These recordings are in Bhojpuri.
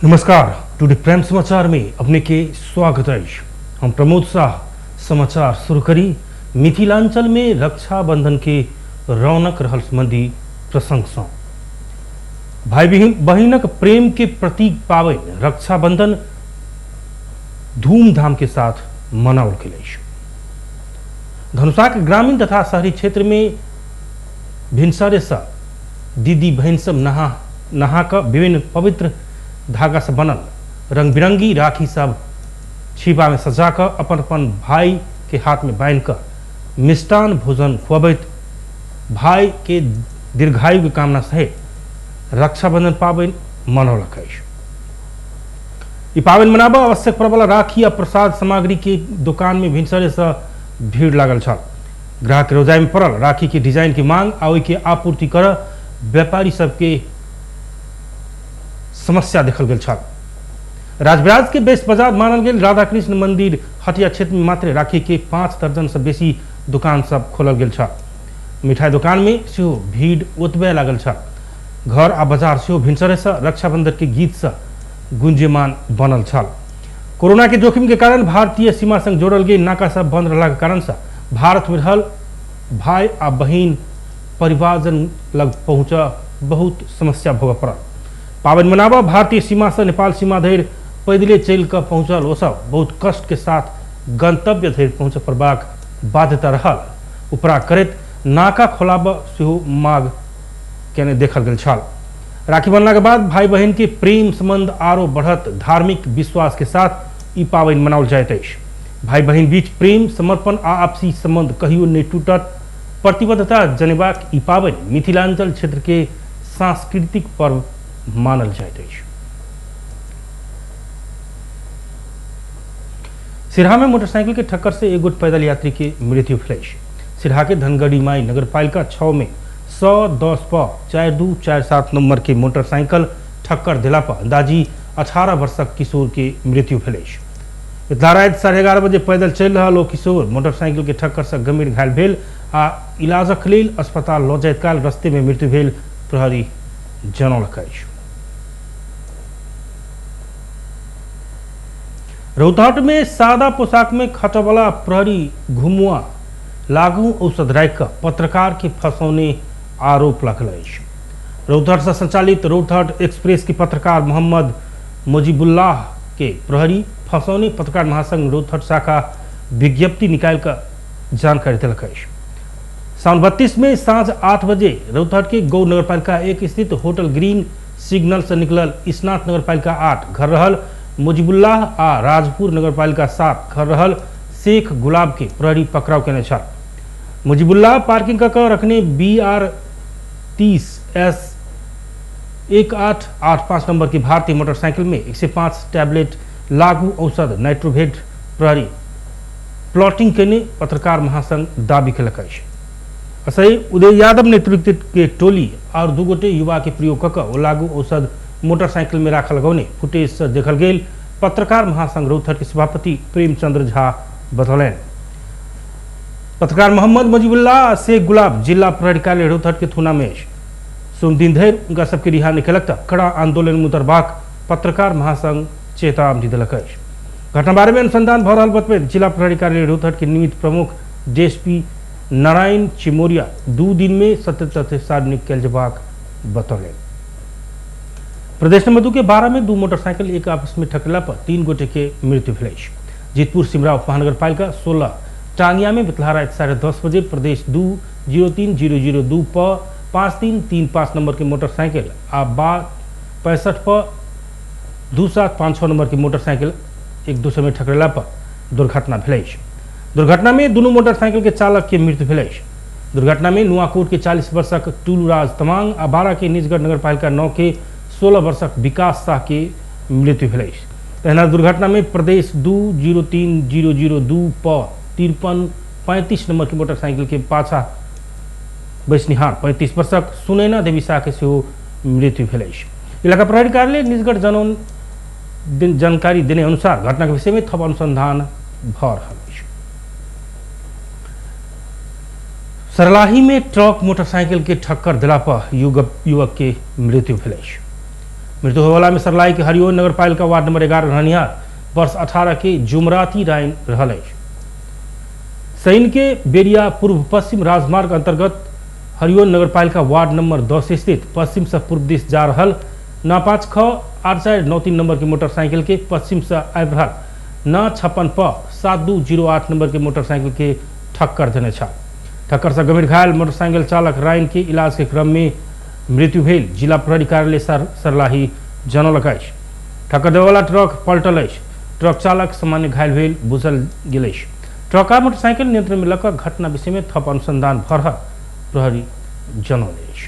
नमस्कार, टुडे प्राइम समाचार में अपने के स्वागत है। हम प्रमोद शाह समाचार शुरू करी। मिथिलांचल में रक्षाबंधन के रौनक रहल संबंधी प्रसंग सँ भाई बहिनक प्रेम के प्रतीक पावन रक्षाबंधन धूमधाम के साथ मनाओल गेल। धनुषाक ग्रामीण तथा शहरी क्षेत्र में भिनसरे से दीदी बहन सब नहा कर विभिन्न पवित्र धागा से बनल रंग बिरंगी राखी सब छिपा में सजाकर अपन भाई के हाथ में बांध कर मिष्टान भोजन खुआबैत भाई के दीर्घायु की कामना सहित रक्षाबंधन पावन मनौलक। ई पावन मनाबा आवश्यक प्रबल राखी और प्रसाद सामग्री के दुकान में भिनसरे से भीड़ लागल छल। ग्राहक रोजाई में पड़ल राखी के डिजाइन की मांग आ ओई के आपूर्ति कर व्यापारी सबके समस्या देखल गेल छल। राजविराज के बेस बाजार मानल गेल राधा कृष्ण मंदिर हटिया क्षेत्र में मात्र राखी के 5 दर्जन से बेसी दुकान सब खोलल गेल छल। मिठाई दुकान में सेहो भीड़ ओतबे लागल छल। घर आ बाजार सेहो भिनसरे से रक्षाबंधन के गीत से गुंजयमान बनल छल। कोरोना के जोखिम के कारण भारतीय सीमा संग जोड़ल गेल नाका सब बंद रहला के कारण से भारत में रहल भाई आ बहिन परिवारजन लग पहुंचा बहुत समस्या भोग पड़ल। पावन मनावा भारतीय सीमा से नेपाल सीमा धरि पैदले चल कर पहुंचल ओ सब बहुत कष्ट के साथ गंतव्य धरि पहुंच पड़बाक बाध्यता रहल। उपरा करैत नाका खोलाब सेहो मांग केने देखल गेल छल। राखी बनला के बाद भाई बहन के प्रेम संबंध आरो बढ़त धार्मिक विश्वास के साथ ई पावन मनाओल जाइत अछि। भाई बहन बीच प्रेम समर्पण आ आपसी संबंध कहियो नहीं टूटत प्रतिबद्धता जनेबाक ई पावन मिथिलांचल क्षेत्र के सांस्कृतिक पर्व मानल जाइत अछि। सिरहा में मोटरसाइकिल के ठक्कर से एक पैदल यात्री के मृत्यु भेल। सिरहा के धनगढ़ी माई नगरपालिका 6 में 110 पर 4247 नंबर के मोटरसाइकिल ठक्कर दिला पर अंदाजी 18 वर्षक किशोर के मृत्यु भेल। रात 11:30 बजे पैदल चल रहा ओ किशोर मोटरसाइकिल के ठक्कर से गंभीर घायल भेल आ इलाजक लेल अस्पताल लऽ जाइत काल रस्ते में मृत्यु भेल प्रहरी जनौलक अछि। रौतहट में सादा पोशाक में खटवाला प्रहरी घुमुआ लागू औषध राखि कऽ पत्रकार के फंसौने आरोप लगल अछि। रौतहट से संचालित रौतहट एक्सप्रेस के पत्रकार मोहम्मद मुजीबुल्लाह के प्रहरी फंसौने पत्रकार महासंघ रौतहट शाखा विज्ञप्ति निकाल कर जानकारी दिलक अछि। साउन 32 में साँझ 8 बजे रौतहट के गौ नगरपालिका 1 स्थित होटल ग्रीन सिग्नल से निकलल स्नात नगरपालिका 8 घर रहल मुजीबुल्लाह आ राजपुर नगरपालिका 7 घर रहल शेख गुलाब के प्रहरी पकड़ाव केने छल। मुजीबुल्लाह पार्किंग कर रखने BR 30S 1885 नंबर की भारतीय मोटरसाइकिल में 105 टैबलेट लागू औषध नाइट्रोवेट प्रहरी प्लॉटिंग केने पत्रकार महासंघ दावी कलक अछि। असही उदय यादव नेतृत्व के टोली और 2 गोटे युवा के प्रयोग कऽ लागू औषध मोटरसाइकिल में राखल गौने फुटेज से देखल गेल पत्रकार महासंघ रौतहट के सभापति प्रेमचंद्र झा बतौलन। पत्रकार मोहम्मद मुजीबुल्लाह शेख गुलाब जिला प्रहरी कार्यालय रौतहट के थुना में सोम दिन धरि उनका सबके रिहा नहीं कलक तक कड़ा आंदोलन में उतरबाक पत्रकार महासंघ चेतावनी दिलक अछि। घटना बारे में अनुसंधान भऽ रहल बतबैत जिला प्रहरी कार्यालय रौतहट के निमित्त प्रमुख DSP नारायण चिमोरिया 2 दिन में सत्य तथ्य सार्वजनिक कयल जेबाक बतौलन। प्रदेश नंबर 2 के 12 में 2 मोटरसाइकिल एक आपस में टकराला पर 3 गोटे के मृत्यु भेल। जीतपुर सिमरा महानगरपालिका 16 टांगिया में बितला रात 10:30 बजे प्रदेश 2 03002 पर 5335 नंबर के मोटरसाइकिल आ 65 पर 2756 नंबर की मोटरसाइकिल एक दूसरे में टकराला पर दुर्घटना भेल। दुर्घटना में दोनों मोटरसाइकिल के चालक के मृत्यु भेल। दुर्घटना में नुआकोट के 40 वर्षक टूलराज तमांग आ 12 के निजगढ़ नगरपालिका 9 के 16 वर्षक विकास शाह के मृत्यु भेल। एहना दुर्घटना में प्रदेश 2 03002 पर 5335 नंबर की मोटरसाइकिल के पाछा बैसनिहार 35 वर्षक सुनैना देवी शाह के सेहो मृत्यु भेल। इलाका प्रहरी कार्यालय निजगढ़ जानकारी देने अनुसार घटना के विषय में थप अनुसंधान भऽ रहल अछि। सरलाही में ट्रक मोटरसाइकिल के ठक्कर दिला पर युवक के मृत्यु भेल। मृत्यु होने में सरलाई के हरिओम नगर पालिका वार्ड नंबर 11 रहनिहार वर्ष 18 के जुमराती राय रहल। सैन के बेरिया पूर्व पश्चिम राजमार्ग अंतर्गत हरिओम नगर पालिका वार्ड नंबर 10 स्थित पश्चिम से पूर्व दिश जा रहल 9568493 नंबर के मोटरसाइकिल के पश्चिम से आबि रहल 956 7208 नंबर के मोटरसाइकिल के ठक्कर देने छा। ठक्कर से गंभीर घायल मोटरसाइकिल चालक रायन के इलाज के क्रम में मृत्यु भेल जिला प्रहरी कार्यालय सरलाही जनौलक अछि। ठक्कर देवला ट्रक पलटल अछि। ट्रक चालक सामान्य घायल भेल बुझल गेल अछि। ट्रक आ मोटरसाइकिल नियंत्रण में लऽ घटना विषय में थप अनुसंधान भऽ रहल प्रहरी जनौले अछि।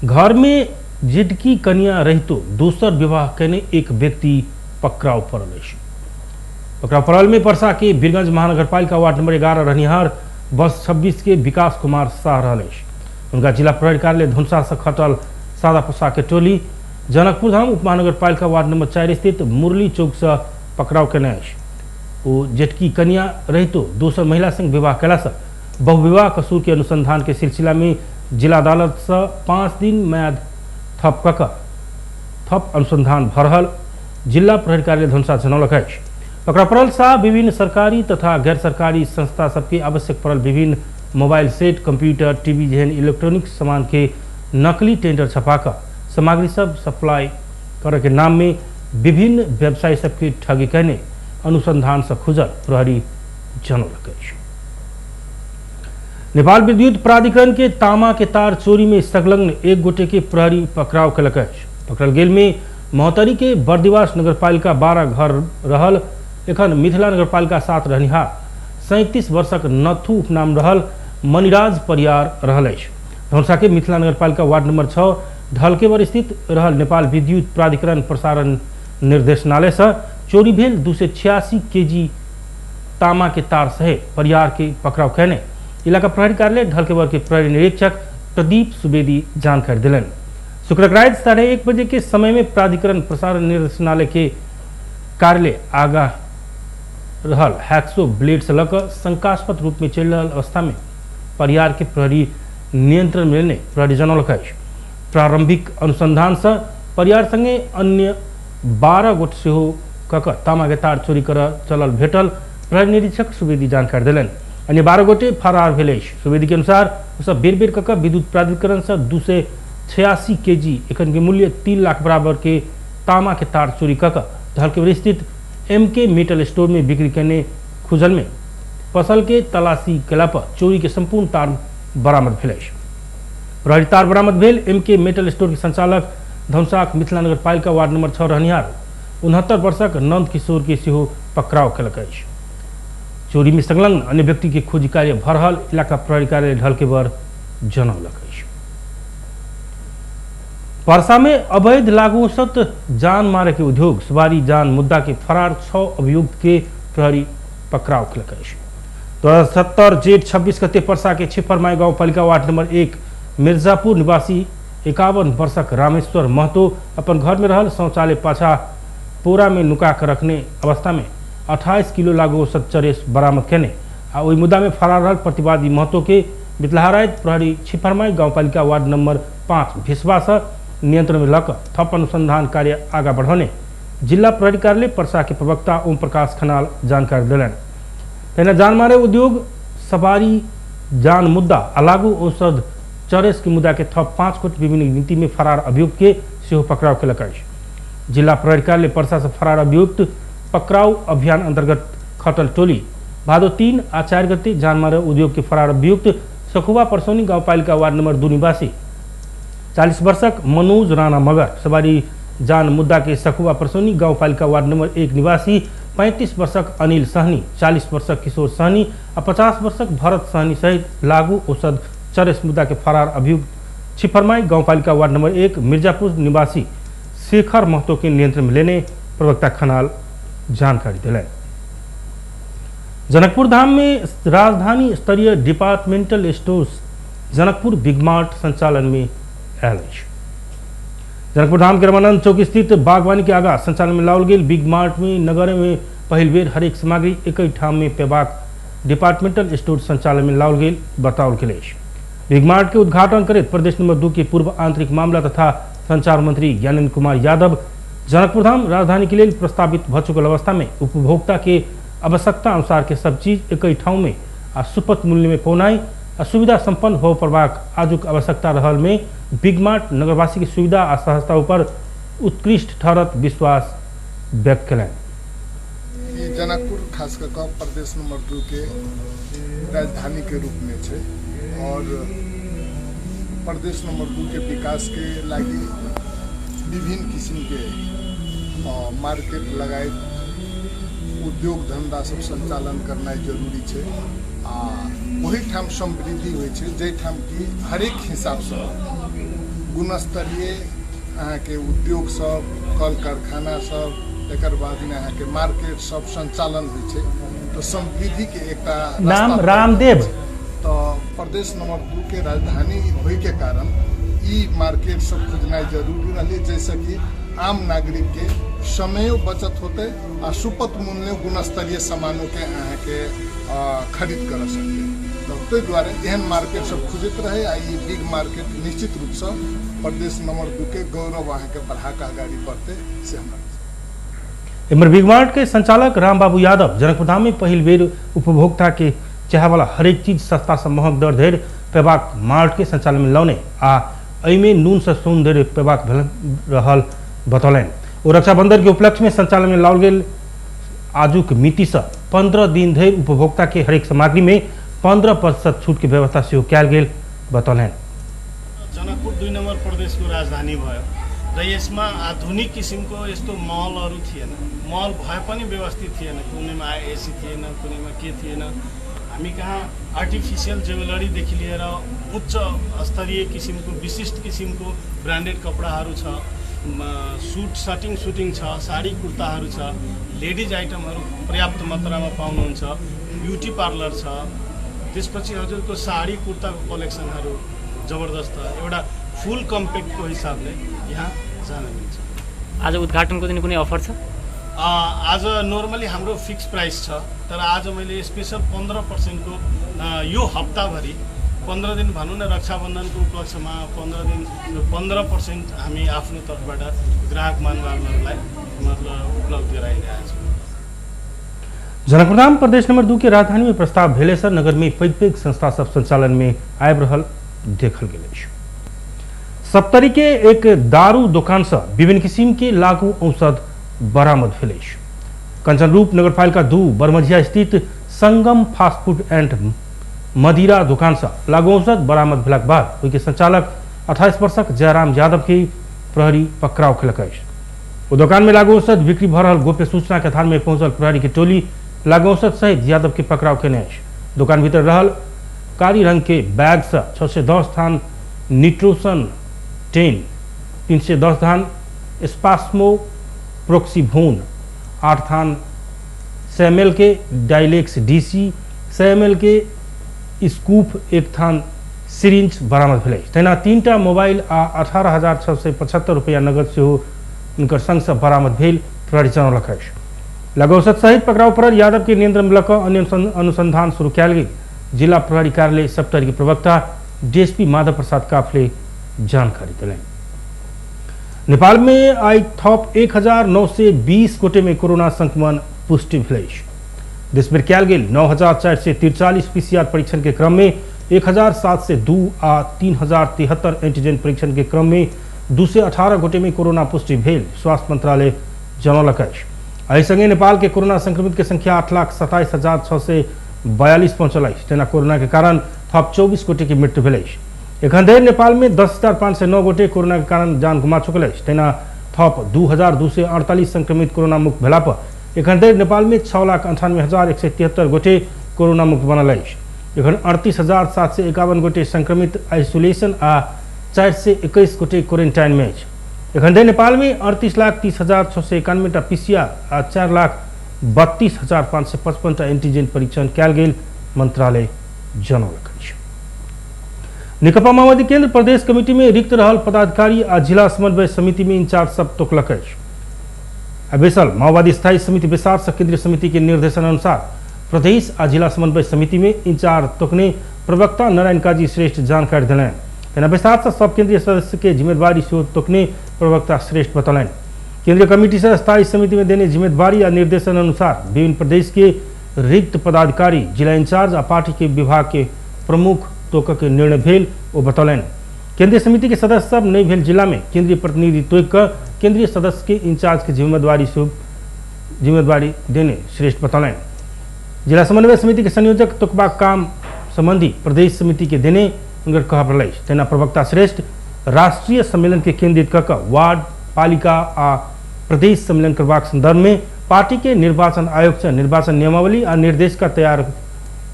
घर में जिडकी कन्या रहितो दोसर विवाह केने एक व्यक्ति पकड़ाव पड़ल अछि। पकड़ाव पड़ल में परसा के बीरगंज महानगर पालिका वार्ड नंबर 11 रहनिहार वर्ष 26 के विकास कुमार शाह रहल अछि। उनका जिला प्रहरी कार्यालय धुनसा से खटल सादा पोशाक के टोली जनकपुर धाम उप महानगर पालिका वार्ड नंबर 4 स्थित मुरली चौक से पकड़ाव केने अछि। ओ जेटकी कन्या रहितो दोसर महिला संग विवाह कयला से बहुविवाह कसूर के अनुसंधान के सिलसिला में जिला अदालत से 5 दिन म्याद थप अनुसंधान भऽ रहल जिला प्रहरी कार्यालय धुनसा जनौलक अछि। पकड़ा पड़ल शाह विभिन्न सरकारी तथा गैर सरकारी संस्था सबके आवश्यक पड़ल विभिन्न मोबाइल सेट कंप्यूटर टीवी जहन इलेक्ट्रॉनिक सामान के नकली टेंडर छपाकर सामग्री सब सप्लाई करे के नाम में विभिन्न व्यवसायी सबके ठगी करने अनुसंधान से खुजल प्रहरी जनौलक अछि। नेपाल विद्युत प्राधिकरण के तामा के तार चोरी में संलग्न एक गोटे के प्रहरी पकड़ाव कयलक अछि। पकड़ल गेल में महोत्तरी के बर्दिवास नगरपालिका 12 घर रहल एखन मिथिला नगरपालिका 7 रहनिहार 37 वर्षक नथु उपनाम रहल मणिराज परियार रहल अछि। धौरसा के मिथिला नगरपालिका वार्ड नंबर 6 ढलकेवर स्थित रहल नेपाल विद्युत प्राधिकरण प्रसारण निर्देशनालय से चोरी भेल 286 केजी तामा के तार सहित परियार के पकड़ाव कैने इलाका प्रहरी कार्यालय ढलकेवर के प्रहरी निरीक्षक प्रदीप सुवेदी जानकारी दिलन। शुक्रवार रात 1:30 बजे के समय में प्राधिकरण प्रसारण निर्देशनालय के कार्यालय आगा रहल हैक्सो ब्लेड से लकर शंकास्पद रूप में चल रहल अवस्था में परियार के प्रहरी नियंत्रण में लेने प्रहरी जनौलक अछि। प्रारंभिक अनुसंधान से परियार संगे अन्य 12 गोट सेहो कक तामा के तार चोरी कर चलल भेटल प्रहरी निरीक्षक सुवेदी जानकारी दिलन। अन्य 12 गोटे फरार भेल अछि। सुवेदी के अनुसार सब बेर बेर कक विद्युत प्राधिकरण से 286 केजी एखन के मूल्य 3 लाख बराबर के तामा के तार चोरी कक ढलकेवर स्थित MK मेटल स्टोर में बिक्री करने खुजल में फसल के तलाशी कला पर चोरी के संपूर्ण तार बरामद भेल अछि। प्रहरी तार बरामद भेल MK मेटल स्टोर के संचालक धौनसाक मिथिला नगर पालिका वार्ड नंबर 6 रहनिहार 69 वर्षक नंद किशोर के सेहो पकड़ाव कयलक अछि। चोरी में संलग्न अन्य व्यक्ति के खोज कार्य भऽ रहल इलाका प्रहरी कार्यालय ढलकेवर जनौलक अछि। परसा में अवैध लागू औषध जान मारे के उद्योग सवारी जान मुद्दा के फरार 6 अभियुक्त के प्रहरी पकड़ाव कयलक अछि। 2017 जेठ 26 गते परसा के छिपरमाई गांव पालिका वार्ड नंबर 1 मिर्जापुर निवासी 51 वर्षक रामेश्वर महतो अपन घर में रहल शौचालय पाछा पोरा में नुका कर रखने अवस्था में 28 किलो लागू औषध चरेस बरामद केने आ ओहि मुद्दा में फरार रहल प्रतिवादी महतो के बितलहराइत प्रहरी छिपरमाई गांव पालिका वार्ड नंबर 5 भिसवा से नियंत्रण में लकर थप अनुसंधान कार्य आगा बढ़ाने जिला प्रहरी कार्यालय परसा के प्रवक्ता ओम प्रकाश खनाल जानकारी दिलन। तेना जानमारे उद्योग सवारी जान मुद्दा आ लागू औषध चरेस के मुद्दा के थप 5 गोट विभिन्न गिनती में फरार अभियुक्त के सेहो पकड़ाव कयलक अछि। जिला प्रहरी कार्यालय परसा से फरार अभियुक्त पकड़ाव अभियान अंतर्गत खटल टोली भादो 3 आ 4 गते जानमारे उद्योग के फरार अभियुक्त सखुवा परसौनी गांव पालिका वार्ड नंबर 2 निवासी 40 वर्षक मनोज राणा मगर सवारी जान मुद्दा के सखुवा परसौनी गांव पालिका वार्ड नंबर 1 निवासी 35 वर्षक अनिल सहनी 40 वर्षक किशोर सहनी और 50 वर्षक भरत सहनी सहित लागू औषध चरेस मुद्दा के फरार अभियुक्त छिपरमाई गांव पालिका वार्ड नंबर 1 मिर्जापुर निवासी शेखर महतो के नियंत्रण में लेने प्रवक्ता खनाल जानकारी दिले। जनकपुर धाम में राजधानी स्तरीय departmental stores Janakpur big mart संचालन में आयल अछि। जनकपुर धाम के रमानंद चौक स्थित बागवानी के आगा संचालन में लाओल गेल बिग मार्ट में नगर में पहिल बेर हरेक सामग्री एक ठाम में पेबाक डिपार्टमेंटल स्टोर संचालन में लाओल गेल बताओल गेल अछि। बिग मार्ट के उद्घाटन करते प्रदेश नंबर 2 के पूर्व आंतरिक मामला तथा संचार मंत्री ज्ञानेन्द्र कुमार यादव जनकपुर धाम राजधानी के लिए प्रस्तावित भ चुकल अवस्था में उपभोक्ता के आवश्यकता अनुसार के सब चीज एक ठाउँ में आ सुपथ मूल्य में पौनाई आ सुविधा संपन्न हो प्रवाक आजुक आवश्यकता रहल में बिग मार्ट नगरवासी की सुविधा आ सहजता ऊपर उत्कृष्ट ठहरत विश्वास व्यक्त करें। जनकपुर खास करके प्रदेश नंबर 2 के राजधानी के रूप में है और प्रदेश नंबर 2 के विकास के लगी विभिन्न किस्म के मार्केट लगाए उद्योग धंधा सब संचालन करना जरूरी है। वही ठाम समृद्धि हुई है जे ठाम की हरेक हिसाब से गुणस्तरीय अहाँ के उद्योग सब कल कारखाना सब एक बाद यहाँ के मार्केट सब संचालन हुई है तो समृद्धि के एक नाम रामदेव तो प्रदेश नंबर 2 के राजधानी होने के कारण ई मार्केट सब खोजना जरूरी रही जैसे कि आम नागरिक के समय बचत होते और सुपथ मूल्य गुणस्तरीय सामानों के अहाँ के खरीद कर सकते तो द्वारा एहन मार्केट सब खुजत रहे आ बिग मार्केट निश्चित रूप से प्रदेश नंबर 2 के गौरव अहाँ के बढ़ा के आगे बढ़ते से हमारा। इमर बिग मार्ट के संचालक राम बाबू यादव जनकपुर धाम में पहल बेर उपभोक्ता के चाहे वाला हरेक चीज सस्ता से महंग दर धर पेबाक मार्ट के संचालन में लौने आ अमे नून से सोन धर पेबाक रहल बतौलन। और रक्षाबंधन के उपलक्ष्य में संचालन में लाओल गेल आजुक मिति से 15 दिन धर उपभोक्ता के हरेक सामग्री में 15% छूट की व्यवस्था से कैल गेल बतौलन। जनकपुर 2 नंबर प्रदेश को राजधानी भयो र यसमा आधुनिक किसिमको यस्तो मलहरू थिएन, मल भए पनि व्यवस्थित थिएन, कुनैमा एसी थिएन, कुनैमा के थिएन। हामी कहाँ आर्टिफिसियल ज्वेलरीदेखि लिएर उच्च स्तरीय किसिमको विशिष्ट किसिमको ब्रान्डेड कपडाहरू छ, सुटिङ छ, साडी कुर्ताहरू छ, लेडिज आइटमहरू पर्याप्त मात्रामा पाउनुहुन्छ, ब्युटी पार्लर छ, त्यसपछि हजुरको साडी कुर्ताको कलेक्सनहरू जबरदस्त एउटा फुल कम्प्याक्टको हिसाबले यहाँ जान मिल्छ। आज उद्घाटनको दिन कुनै अफर छ? आज नर्मली हाम्रो फिक्स प्राइस छ, तर आज मैले स्पेशल 15% को यो हप्ताभरि 15 दिन भनौँ न रक्षाबन्धनको उपलक्ष्यमा 15 दिन 15% हामी आफ्नो तर्फबाट ग्राहक मानवाहरूलाई मतलब उपलब्ध गराइरहेका छौँ। जनकपुर धाम प्रदेश नंबर 2 के राजधानी में प्रस्ताव भेले से नगर में पैघ संस्था सब संचालन में आबि रहल देखल गेल। सप्तरी के एक दारू दुकान से विभिन्न किस्म के लागू औषध बरामद भेल। कंचनरूप नगरपालिका 2 बरमझिया स्थित संगम फास्ट फूड एंड मदिरा दुकान से लागू औषध बरामद भेलाक बाद ओहि के संचालक 28 वर्षक जयराम यादव के प्रहरी पकड़ाव केलक। दुकान में लागू औषध बिक्री भ रहल गोप्य सूचना के आधार में पहुंचल प्रहरी की टोली लागू औषध सहित यादव के पकड़ाव केने। दुकान भीतर रहल कारी रंग के बैग से 610 थान निट्रोसन 10 310 थान स्पास्मो प्रोक्सीभोन 8 थान 100 ml के डाइलेक्स डीसी 100 ml के स्कूप 1 थान सिरिंज बरामद भेल। तेना 3टा मोबाइल आ 18,675 रुपया नगद से उनकर संग से बरामद भेल प्रहरी जनौलक। लागू औषध सहित पकड़ाव पड़ल यादव के नियंत्रण में लऽ अन्य अनुसंधान शुरू कयल गेल। जिला प्रहरी कार्यालय सप्तरी के प्रवक्ता डीएसपी माधव प्रसाद काफले जानकारी दिले। नेपाल में आई थप 1920 गोटे में कोरोना संक्रमण पुष्टि भेल। देश में कयल गेल 9,443 पीसीआर परीक्षण के क्रम में 1,702 आ 3,073 एंटीजन परीक्षण के क्रम में 218 गोटे में कोरोना पुष्टि भेल स्वास्थ्य मंत्रालय जनौलक। एहि संगे नेपाल के कोरोना संक्रमित के संख्या 8,27,642 पहुंचल। तेना कोरोना के कारण थप 24 गोटे की मृत्यु भेल। एखन धरि नेपाल में 10,509 गोटे कोरोना के कारण जान गुमा चुकल। तेना थप 2,248 संक्रमित कोरोना मुक्त भेला पर एखन धरि नेपाल में 6,98,173 गोटे कोरोना मुक्त बनल। एखन 38,751 गोटे संक्रमित आइसोलेशन आ 421 गोटे क्वारंटाइन में। एखन धरि नेपाल में 38,30,691 टा पीसीआर आ 4,32,555 टा एंटीजन परीक्षण कयल गेल मंत्रालय जनौलक। नेकपा माओवादी केंद्र प्रदेश कमेटी में रिक्त रहल पदाधिकारी आ जिला समन्वय समिति में इंचार्ज सब तोकलक। बेसल माओवादी स्थायी समिति बेसार से केंद्रीय समिति के निर्देशन अनुसार प्रदेश आ जिला समन्वय समिति में इंचार्ज तोकने प्रवक्ता नारायण काजी श्रेष्ठ जानकारी दिले। तेना साथ सब केंद्रीय सदस्य के जिम्मेदारी से तोकने प्रवक्ता श्रेष्ठ बतौलन। केंद्रीय कमेटी से स्थायी समिति में देने जिम्मेदारी या निर्देशन अनुसार विभिन्न प्रदेश के रिक्त पदाधिकारी जिला इंचार्ज और पार्टी के विभाग के प्रमुख तोक के निर्णय भेल वो बतौलन। केंद्रीय समिति के सदस्य सब नई भेल जिला में केंद्रीय प्रतिनिधि तोक केंद्रीय सदस्य के इंचार्ज के जिम्मेदारी देने श्रेष्ठ बतौलन। जिला समन्वय समिति के संयोजक तोकबा काम संबंधी प्रदेश समिति के देने उनकर कहा प्रलय। तेना प्रवक्ता श्रेष्ठ राष्ट्रीय सम्मेलन के केंद्रित कर वार्ड पालिका आ प्रदेश सम्मेलन करवाक संदर्भ में पार्टी के निर्वाचन आयोग से निर्वाचन नियमावली आ निर्देशिका तैयार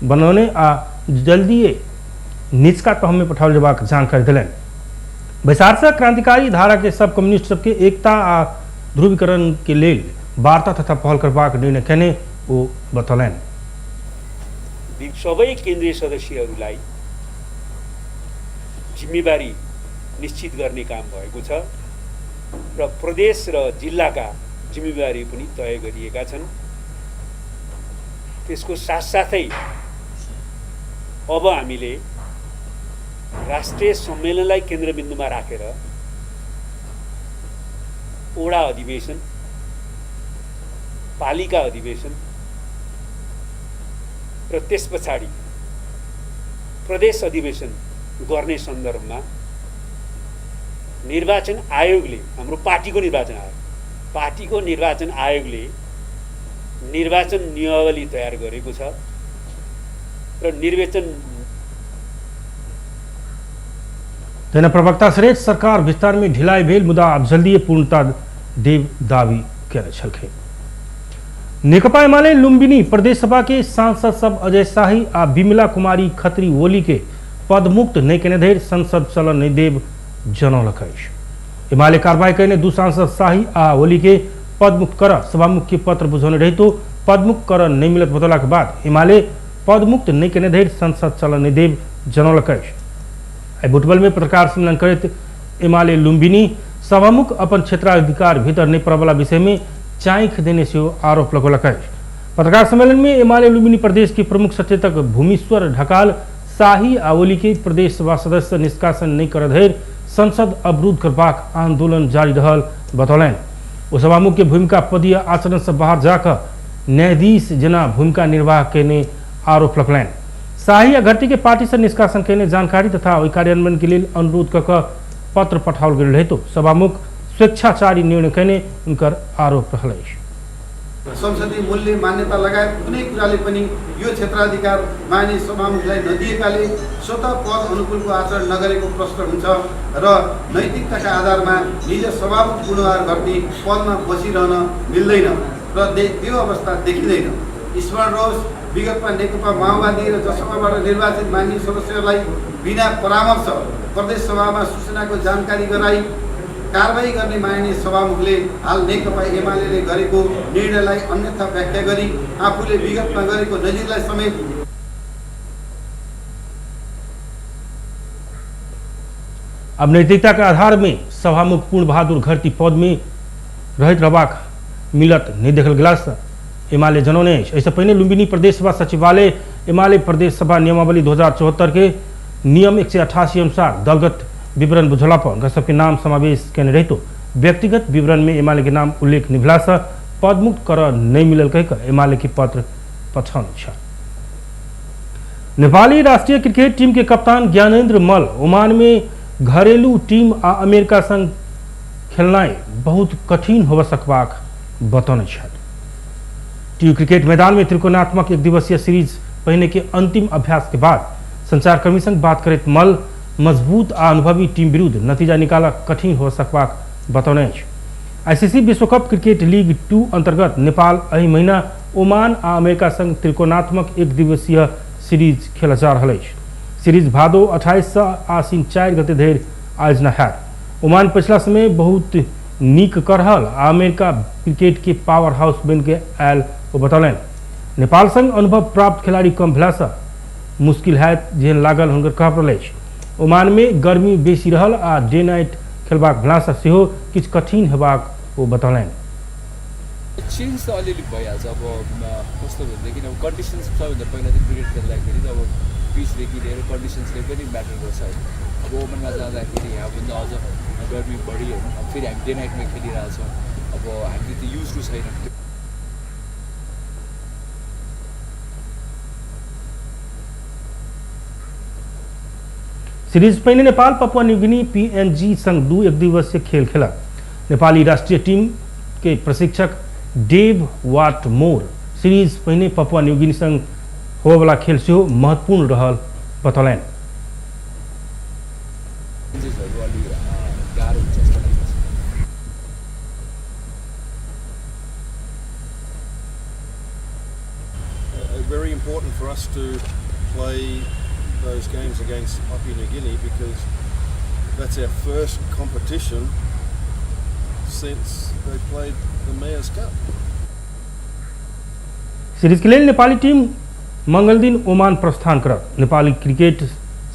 बनौने आ जल्दी निचका तह में पठाओल जबाक जानकारी दिलन। बैसार से क्रांतिकारी धारा के सब कम्युनिस्ट सबके एकता आ ध्रुवीकरण के लेल वार्ता तथा पहल करवाक निर्णय कहने वो बतौलन। सबै केन्द्रीय सदस्यहरूलाई जिम्मेवारी निश्चित गर्ने काम भएको छ र प्रदेश र जिल्लाका जिम्मेवारी पनि तय गरिएका छन्। त्यसको साथसाथै अब हामीले राष्ट्रिय सम्मेलनलाई केन्द्रबिन्दुमा राखेर ओडा अधिवेशन, पालिका अधिवेशन र त्यस पछाडि प्रदेश अधिवेशन गर्ने सन्दर्भमा निर्वाचन आयोगले, हाम्रो पार्टीको निर्वाचन आयोगले निर्वाचन नियमावली तयार गरेको छ र निर्वाचन तेना प्रवक्ता श्रेष्ठ सरकार विस्तार में ढिलाई भेल मुदा अब जल्दी पूर्णता देव दावी करे छलखे। नेकपा एमाले लुम्बिनी प्रदेश सभा के सांसद सब अजय शाही आ बिमला कुमारी खत्री ओली के पदमुक्त नहीं केने धैर संसद चलन नहीं देव जनौलक। एमाले कार्रवाई करने दू सांसद शाही आ ओली के पदमुक्त कर सभामुख के पत्र बुझौने रही तो पदमुक्त कर नहीं मिलत बतौला के बाद एमाले पदमुक्त नहीं केने धैर संसद चलन नहीं देव जनौलक। बुटबल में पत्रकार सम्मेलन करते एमाले लुम्बिनी सभामुख अपन क्षेत्राधिकार भीतर नहीं पड़े वाला विषय में चाइख देने से आरोप लगौलक। पत्रकार सम्मेलन में एमाले लुम्बिनी प्रदेश के प्रमुख सचेतक भूमीश्वर ढकाल शाही आवली के प्रदेश सभा सदस्य निष्कासन नहीं कर धैर संसद अवरुद्ध करबाक आंदोलन जारी रहल बतौलन। वो सभामुख के भूमिका पदीय आचरण से बाहर जाकर न्यायाधीश जना भूमिका निर्वाह करने आरोप लगलन। शाही घटी के पार्टी से निष्कासन करने जानकारी तथा कार्यान्वयन के लिए अनुरोध कर पत्र पठाओल गए रहे तो सभामुख स्वेच्छाचारी निर्णय करने उनकर आरोप रहल। संसदीय मूल्य मान्यता लगायत कुनै कुराले पनि यो क्षेत्राधिकार मान्य सभामुखलाई नदिएकाले स्वतः पद अनुकूलको आचरण नगरेको प्रश्न हुन्छ र नैतिकताका आधारमा निज सभामुख गुणगार गर्ने पदमा बसिरहन मिल्दैन र त्यो अवस्था देखिँदैन। स्मरण रहोस्, विगतमा नेकपा माओवादी र जसपाबाट निर्वाचित मान्य सदस्यहरूलाई बिना परामर्श प्रदेश सभामा सूचनाको जानकारी गराई कारबाही गर्ने माननीय सभामुखले हाल नेकपा एमाले गरेको निर्णयलाई अन्यथा व्याख्या गरी आफूले विगतमा गरेको नजिकलाई समेत अब नैतिकता के आधार में सभामुख पूर्ण बहादुर घरती पद में रहित रहबाक मिलत नहीं देखल गिलास एमाले जनौने। ऐसे पहले लुम्बिनी प्रदेश सभा सचिवालय एमाले प्रदेश सभा नियमावली 2074 के नियम 188 अनुसार दलगत विवरण बुझला पर उनका सबके नाम समावेश करने रही तो व्यक्तिगत विवरण में एमाले के नाम उल्लेख निभला से पदमुक्त कर नहीं मिलल कहकर एमाले की पत्र पछान। नेपाली राष्ट्रीय क्रिकेट टीम के कप्तान ज्ञानेन्द्र मल ओमान में घरेलू टीम आ अमेरिका संग खेलना बहुत कठिन हो सकबाक बतौने। टी क्रिकेट मैदान में त्रिकोणात्मक एक दिवसीय सीरीज पहले के अंतिम अभ्यास के बाद संचारकर्मी संग बात करते मल मजबूत आ अनुभवी टीम विरुद्ध नतीजा निकाला कठिन हो सकबाक बतौने। आईसीसी विश्व कप क्रिकेट लीग 2 अंतर्गत नेपाल एहि महीना ओमान आ अमेरिका संग त्रिकोणात्मक एक दिवसीय सीरीज खेल जा रहा है। सीरीज भादो 28 से आसिन 4 गते धरि आयोजना है। ओमान पिछला समय बहुत नीक कर रहल आ अमेरिका क्रिकेट के पावर हाउस बन के आयल वो बतौलन। नेपाल संग अनुभव प्राप्त खिलाड़ी कम भेला से मुश्किल है जेहन लागल हुनकर कहब रहल। ओमान में गर्मी बेसी रहल आ डे नाइट खेलबाक भेला से सेहो किछु कठिन हेबाक वो बतौलन। चेन्ज त अलिअलि भइहाल्छ। अब कस्तो भनेदेखि अब कन्डिसन्स सबभन्दा पहिला चाहिँ क्रिकेट खेल्दाखेरि त अब पिचदेखि लिएर कन्डिसन्सले पनि म्याटर गर्छ। अब ओमनमा जाँदाखेरि यहाँभन्दा अझ गर्मी बढी होइन अब फेरि हामी डे नाइटमा खेलिरहेछौँ अब हामीले त्यो युज टु छैन सीरीज पहिने नेपाल पपुआ न्यूगिनी PNG संग 2 एकदिवसीय खेल खेला। नेपाली राष्ट्रीय टीम के प्रशिक्षक डेव वाटमोर सीरीज पहिने पपुआ न्यूगिनी संग होवाला खेल से महत्वपूर्ण रहल बतौलन। Very important for us to play those games against Papua New Guinea because that's our first competition since they played the Mayor's Cup. Series के लिए नेपाली टीम मंगल दिन ओमान प्रस्थान कर नेपाली क्रिकेट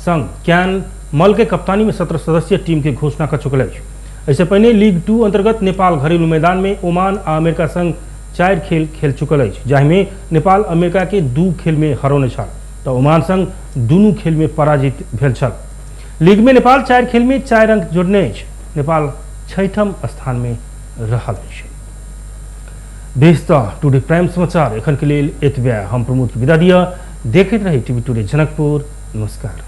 संघ क्यान मल के कप्तानी में 17 सदस्यीय टीम की घोषणा कर चुकल है। ऐसे पहले लीग 2 अंतर्गत नेपाल घरेलू मैदान में ओमान और अमेरिका संघ 4 खेल खेल चुकल है, जहाँ नेपाल अमेरिका के 2 खेल में हरौने छल तो ओमान संघ दोनों खेल में पराजित भेल छल। लीग में नेपाल 4 खेल में 4 अंक जोड़ने नेपाल 6ठम स्थान में रहल है। बेस्ता टुडे प्राइम समाचार एखन के लिए एतबे हम प्रमोद की विदा दिया। देखते रहे टीवी टुडे जनकपुर। नमस्कार।